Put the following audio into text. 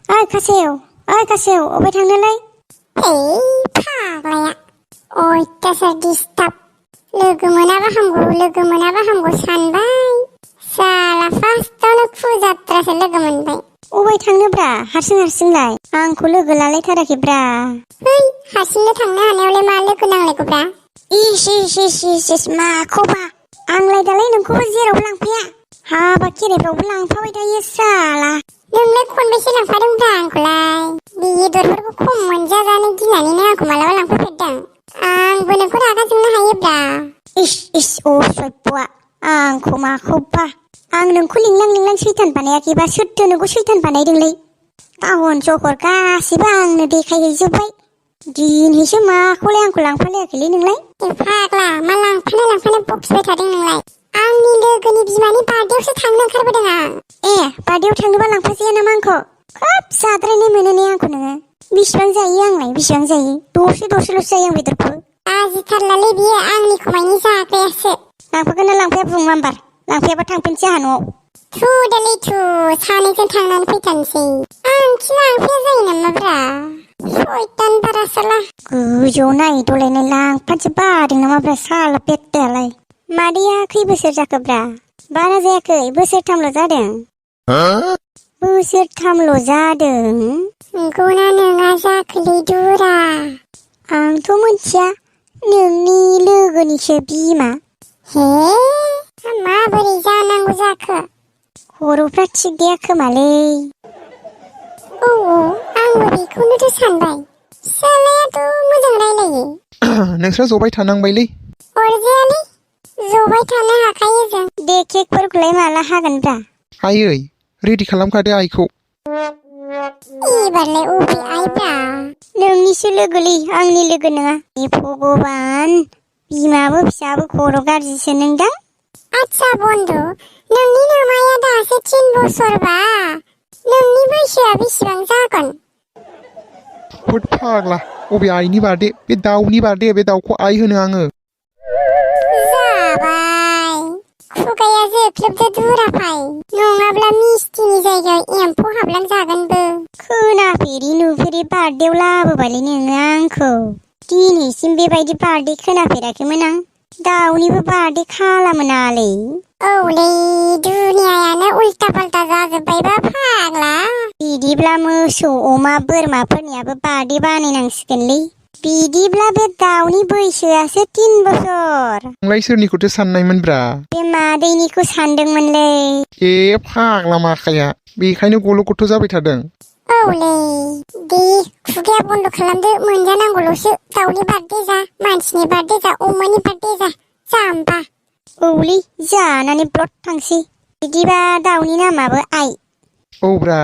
खासेव अबे थांनोलाय फाग्लाया अयथासार डिस्टार्ब लोगो मोनाबा हामगौ सानबाय साला फार्स्टआवनो फुजात्रासो लोगो मोनबाय। अबे थांनोब्रा हारसिंलाय आंखौ लोगो लालायथाराखैब्रा। हारसिंनो थांनो हानायावलाय मा लोगो नांलायगौब्रा। इस माखौबा आंलाय दालाय नोंखौबो जेरावबो लांफाया हाबा खेराइफ्रावबो लांफाबाय थायो साला। नोंलाय खनबेसे लांफादोंब्रा आंखौलाय बेदरफोरखौ खम मोनजाजानो गिनानैनो आंखौ मालाबा लांफाफेरदों। आंबो नोंखौ रागा जोंनो हायोब्रा। इस सयपआ आंखौ माखौबा आं नोंखौ लिंलां सैथान बानायाखैबा सोरथो नोंखौ सैथान बानायदोंलै। टाउन सहर गासिबो आंनो देखायहैजोब्बाय दिनैसो माखौलाय आंखौ लांफालायाखैलै नोंलाय। फाग्ला मा लांफानो बखिबाय थादों नोंलाय। आंनि लोगोनि बिमानि बार्थडेआवसो थांनो ओंखारबोदों आं। बार्थडेआव थांनोबा लांफाजाया नामा आंखौ? खोब जाद्रायनाय मोनो ने आंखौ नोङो। बेसेबां जायो आंलाय बेसेबां जायो दसेल'सो जायो आं बेदरखौ। आजिथारलालै बियो आंनि खमायनि जाग्रायासो। लांफागोन ना लांफाया बुं मामबार लांफायाबा थांफिनसै आंहा न'आव। सानैजों थांनानै फैथारनोसै। आंखि लांफाया जायो नामाब्रा सयतान बारा साला। गोजौआव नायदलायनाय लांफानोसो बादों नामाब्रा साला बेत्तायालाय। मादैया खै बोसोर जाखोब्रा? बारा जायाखै बोसोरथामल' जादों। बोसोरथामल' जादों? नंगौना नङा जाखोलै दुरा? आंथ' मोनथिया नोंनि लोगोनिसो बिमा। माबोरै जानांगौ जाखो? खर'फ्रा थिग गैया खोमालै। आंबो बेखौनोथ' सानबाय। सालायाथ' मोजां रायलायो। नोंस्रा जबाय थानांबायलै। अरजायालै जबाय थानो हाखायो जों। दे केकफोरखौलाय माला हागोनब्रा? आयै रेडि खालामखादो आइखौ। एबारलाय अबे आइब्रा? नोंनिसो लोगोलै आंनि लोगो नङा। भगबान बिमाबो फिसाबो खर' गाज्रिसो नोंदां। आच्छा बन्धु नोंनि नामाया दासो 3 बोसोरबा नोंनि बैसोआ बेसेबां जागोन? होद फाग्ला अबे आइनि बार्थडे बे दाउनि बार्थडे बे दाउखौ आइ होनो आङो। जाबाय खुगाया जोख्लोबदो दुराफाय नङाब्ला मिस्टिनि जायगायाव एम्फौ हाबलांजागोनबो। खोनाफेरि नुफेरि बार्थडेआव लाबोबायलै नोङो आंखौ। दिनैसिम बेबायदि बार्थडे खोनाफेराखैमोन आं। दाउनिबो बार्थडे खालामो नालै। औलै दुनियायानो उल्टा पाल्टा जाजोब्बायबा फाग्ला। बिदिब्ला मोसौ अमा बोरमाफोरनियाबो बार्थडे बानायनांसिगोनलै। बिदिब्ला बे दाउनि बैसोआसो 3 बोसोर। नोंलाय सोरनिखौथो साननायमोनब्रा? बे मादैनिखौ सानदोंमोनलै। फाग्ला माखाया बेखायनो गल' गथ' जाबाय थादों। औलै दे खुगाया बन्द' खालामदो मोनजानांगौल'सो दाउनि बार्थडे जा मानसिनि बार्थडे जा अमानि बार्थडे जा जाम्बा। औलै जानानै ब्लद थांसै। बिदिबा दाउनि नामाबो आइ। औब्रा